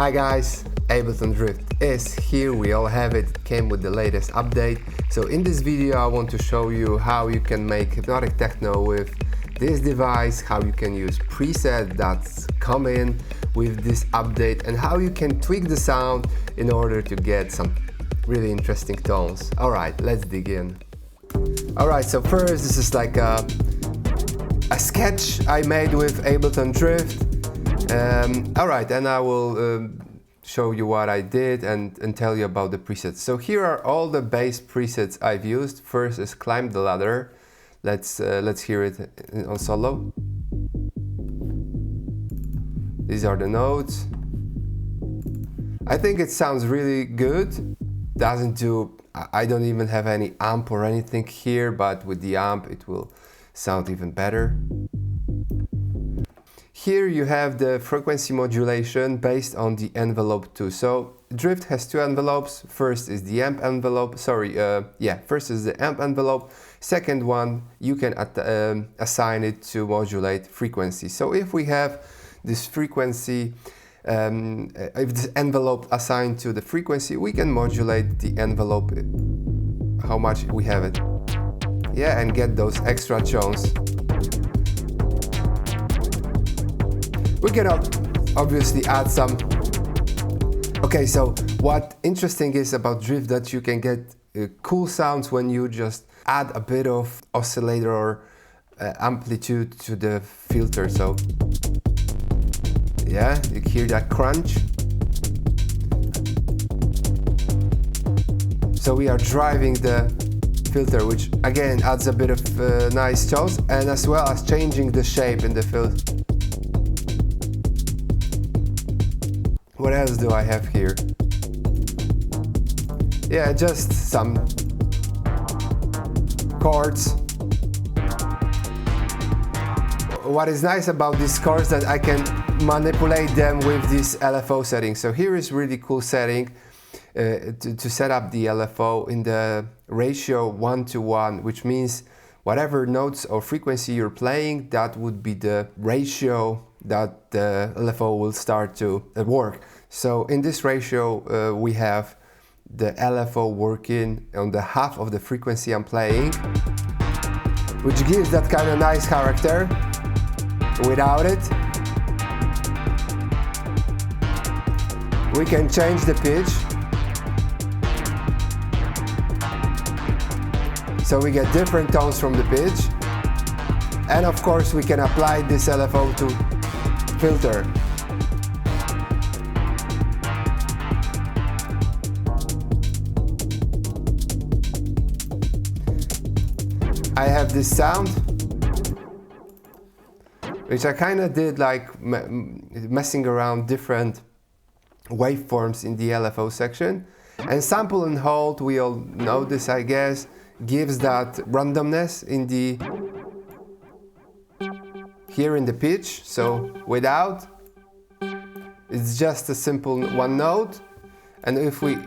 Hi guys, Ableton Drift is here, we all have it, came with the latest update. So in this video I want to show you how you can make Hypnotic Techno with this device, how you can use presets that come in with this update, and how you can tweak the sound in order to get some really interesting tones. Alright, let's dig in. Alright, so first this is like a sketch I made with Ableton Drift. Alright, and I will show you what I did and tell you about the presets. So here are all the bass presets I've used. First is Climb the Ladder. Let's hear it on solo. These are the notes. I think it sounds really good. I don't even have any amp or anything here, but with the amp it will sound even better. Here you have the frequency modulation based on the envelope too. So Drift has two envelopes. First is the amp envelope. First is the amp envelope. Second one, you can assign it to modulate frequency. So if we have this frequency, if this envelope assigned to the frequency, we can modulate the envelope, how much we have it. Yeah, and get those extra tones. We can obviously add some. Okay, so what interesting is about Drift that you can get cool sounds when you just add a bit of oscillator or amplitude to the filter. So yeah, you hear that crunch. So we are driving the filter, which again adds a bit of nice tones, and as well as changing the shape in the filter. What else do I have here? Yeah, just some chords. What is nice about these chords that I can manipulate them with this LFO setting. So here is really cool setting to set up the LFO in the ratio 1:1, which means whatever notes or frequency you're playing, that would be the ratio that the LFO will start to work. So in this ratio we have the LFO working on the half of the frequency I'm playing, which gives that kind of nice character. Without it, we can change the pitch. So we get different tones from the pitch. And of course we can apply this LFO to filter. I have this sound, which I kind of did like messing around different waveforms in the LFO section. And sample and hold, we all know this I guess, gives that randomness in the here in the pitch. So without, it's just a simple one note, and if we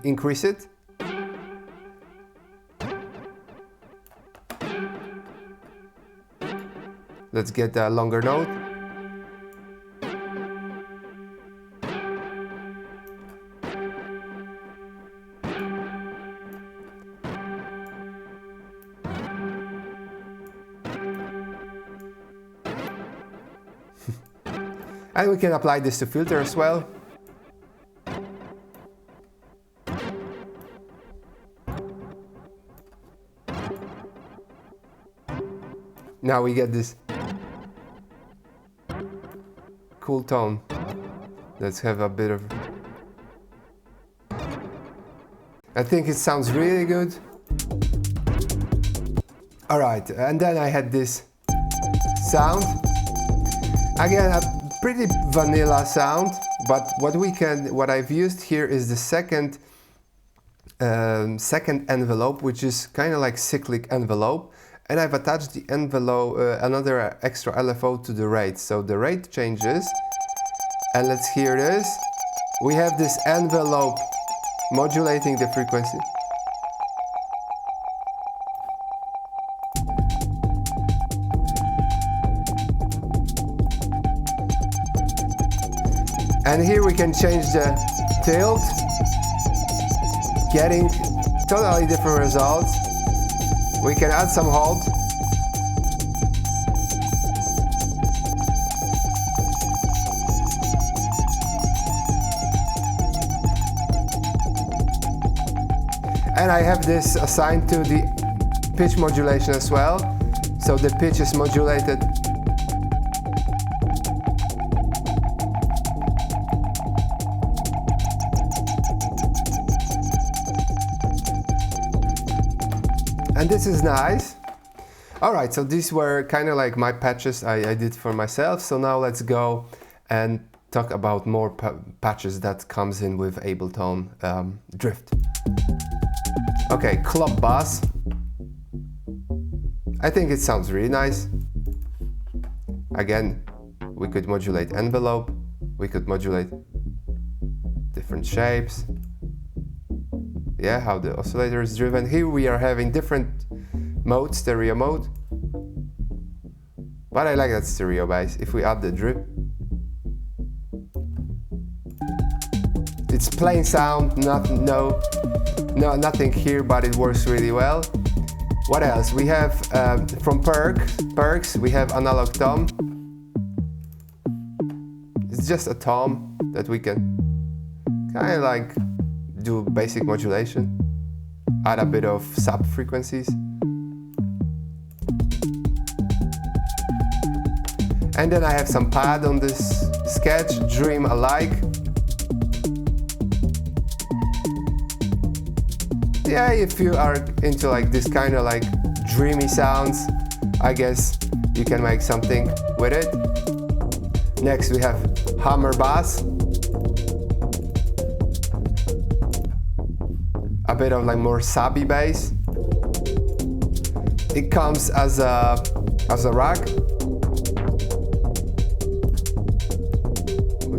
increase it, let's get a longer note. And we can apply this to filter as well. Now we get this cool tone. Let's have a bit of... I think it sounds really good. Alright, and then I had this sound. Again, a pretty vanilla sound, but what I've used here is the second envelope, which is kind of like cyclic envelope. And I've attached the envelope, another extra LFO to the rate. So the rate changes, and let's hear this. We have this envelope modulating the frequency. And here we can change the tilt, getting totally different results. We can add some hold. And I have this assigned to the pitch modulation as well. So the pitch is modulated. And this is nice. Alright, so these were kind of like my patches I did for myself. So now let's go and talk about more patches that comes in with Ableton Drift. Okay, club bass. I think it sounds really nice. Again, we could modulate envelope, we could modulate different shapes. Yeah, how the oscillator is driven. Here we are having different modes, stereo mode. But I like that stereo bass. If we add the drip, it's plain sound, nothing here, but it works really well. What else? We have from perks, we have analog tom. It's just a tom that we can kind of like do basic modulation, add a bit of sub frequencies. And then I have some pad on this sketch, Dream Alike. Yeah, if you are into like this kind of like dreamy sounds, I guess you can make something with it. Next we have Hammer Bass. A bit of like more subby bass. It comes as a rack.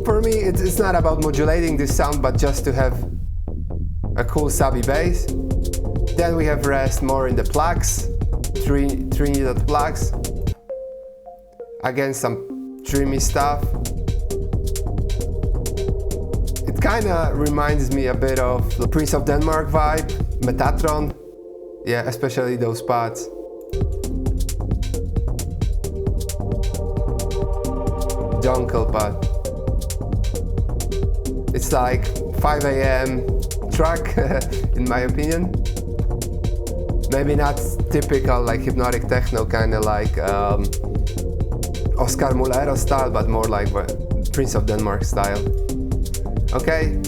For me, it's not about modulating this sound, but just to have a cool subby bass. Then we have rest more in the plugs, three needed plugs. Again, some dreamy stuff. It kind of reminds me a bit of the Prince of Denmark vibe, Metatron. Yeah, especially those parts. Dunkel part. It's like 5 AM track, in my opinion. Maybe not typical like Hypnotic Techno, kind of like Oscar Mulero style, but more like Prince of Denmark style. Okay.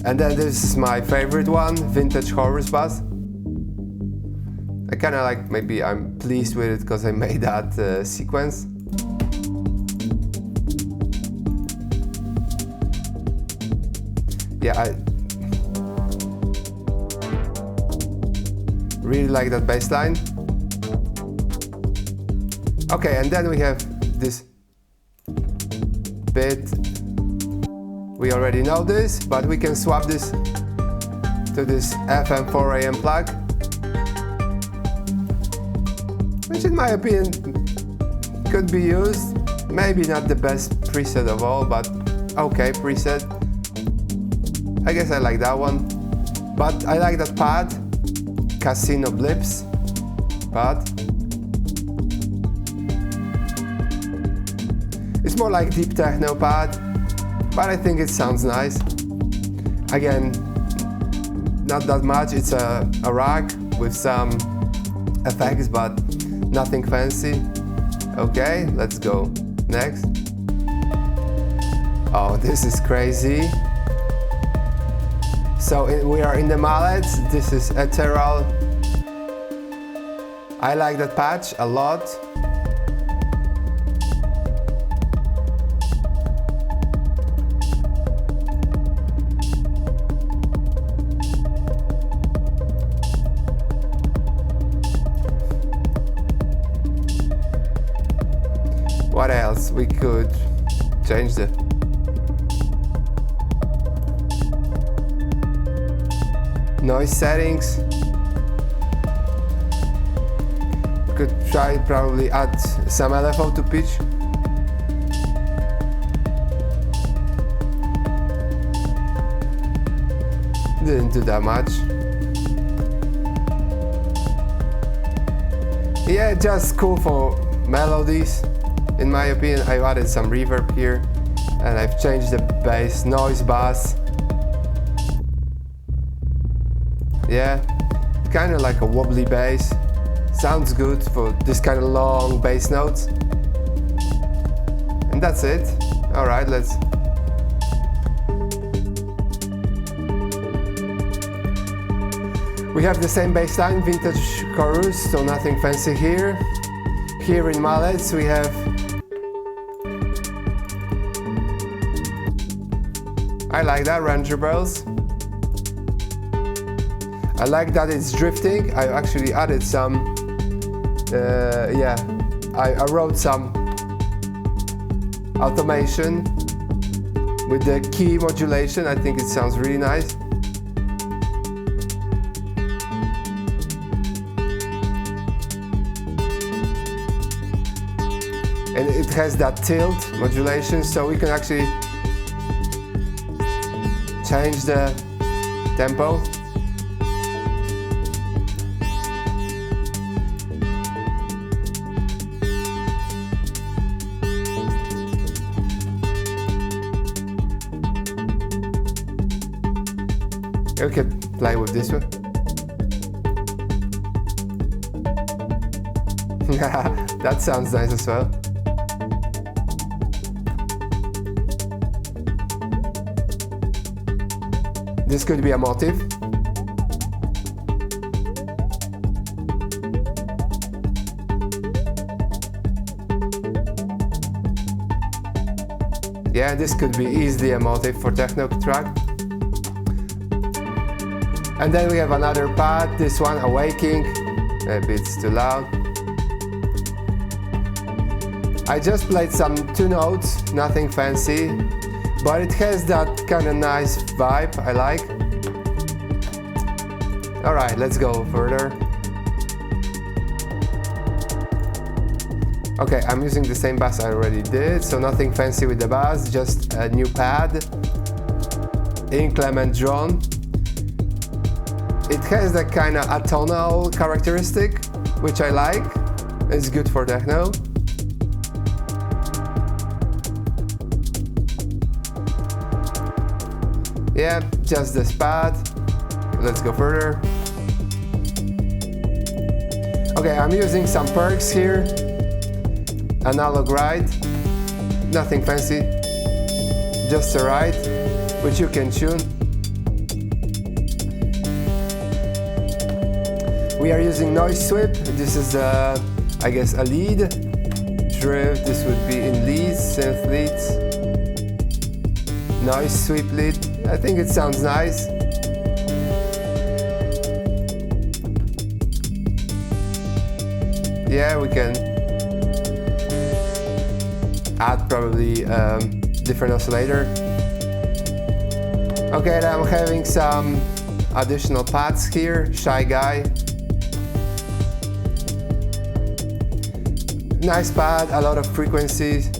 And then this is my favorite one, Vintage Chorus Bass. I kind of like, maybe I'm pleased with it because I made that sequence. Yeah, I really like that bass line. Okay, and then we have this bit. We already know this, but we can swap this to this FM 4 AM plug, which in my opinion could be used. Maybe not the best preset of all, but okay preset. I guess I like that one, but I like that pad, Casino Blips pad. It's more like deep techno pad, but I think it sounds nice. Again, not that much. It's a rack with some effects, but nothing fancy. Okay, let's go next. Oh, this is crazy. So we are in the mallets. This is ethereal. I like that patch a lot. What else? We could change the noise settings. Could try probably add some LFO to pitch. didn't do that much. Yeah, just cool for melodies. In my opinion, I've added some reverb here and I've changed the bass, noise bass. Yeah, kind of like a wobbly bass. Sounds good for this kind of long bass notes. And that's it. Alright, let's... We have the same bass line, vintage chorus, so nothing fancy here. Here in mallets we have... I like that, Ranger bells. I like that it's drifting. I actually added some... I wrote some automation with the key modulation. I think it sounds really nice. And it has that tilt modulation, so we can actually change the tempo. We can play with this one. That sounds nice as well. This could be a motif. Yeah, this could be easily a motif for techno track. And then we have another pad, this one, Awaking. Maybe it's too loud. I just played some 2 notes, nothing fancy, but it has that kind of nice vibe I like. Alright, let's go further. Okay, I'm using the same bass I already did, so nothing fancy with the bass, just a new pad. Inclement drone. It has that kind of atonal characteristic, which I like. It's good for techno. Yeah, just this pad. Let's go further. Okay, I'm using some perks here. Analog ride. Nothing fancy. Just a ride, which you can tune. We are using noise sweep. This is, I guess, a lead. Drift, this would be in leads, synth leads. Noise sweep lead. I think it sounds nice. Yeah, we can add probably different oscillator. Okay, then I'm having some additional pads here. Shy Guy. Nice pad, a lot of frequencies.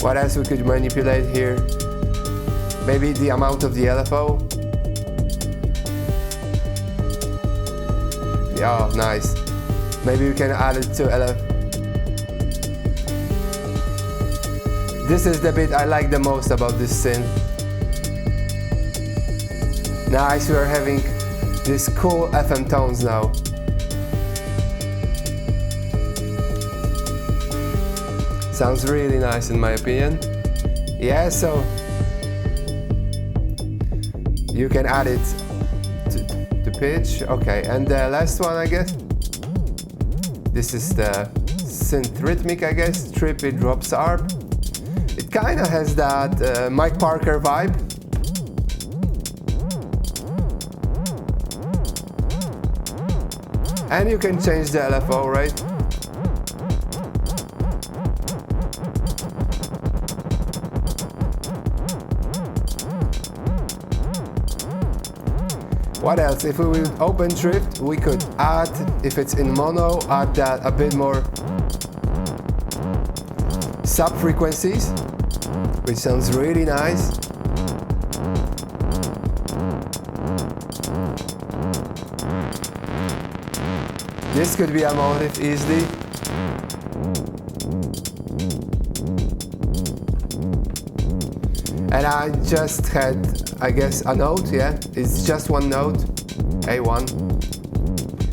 What else we could manipulate here? Maybe the amount of the LFO. Yeah, oh, nice. Maybe we can add it to LF. This is the bit I like the most about this synth. Nice, we are having these cool FM tones now. Sounds really nice in my opinion. Yeah, so you can add it to pitch. Okay, and the last one, I guess. This is the synth rhythmic, I guess. Trippy drops arp. It kind of has that Mike Parker vibe. And you can change the LFO, right? What else? If we will open drift, we could add, if it's in mono, add that a bit more sub frequencies, which sounds really nice. This could be a motif easily. And I just had, I guess, a note, yeah? It's just one note, A1.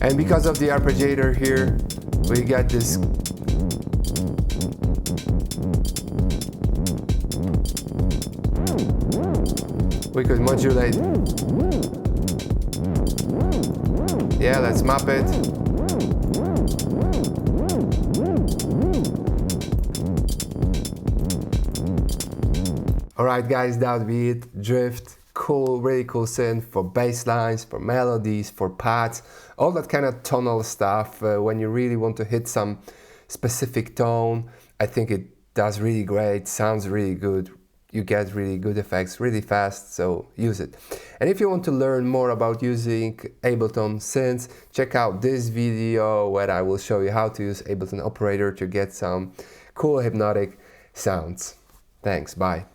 And because of the arpeggiator here, we got this we could modulate. Yeah, let's map it. Alright guys, that would be it. Drift, cool, really cool synth for bass lines, for melodies, for pads, all that kind of tonal stuff. When you really want to hit some specific tone, I think it does really great, sounds really good. You get really good effects really fast, so use it. And if you want to learn more about using Ableton synths, check out this video where I will show you how to use Ableton Operator to get some cool hypnotic sounds. Thanks, bye.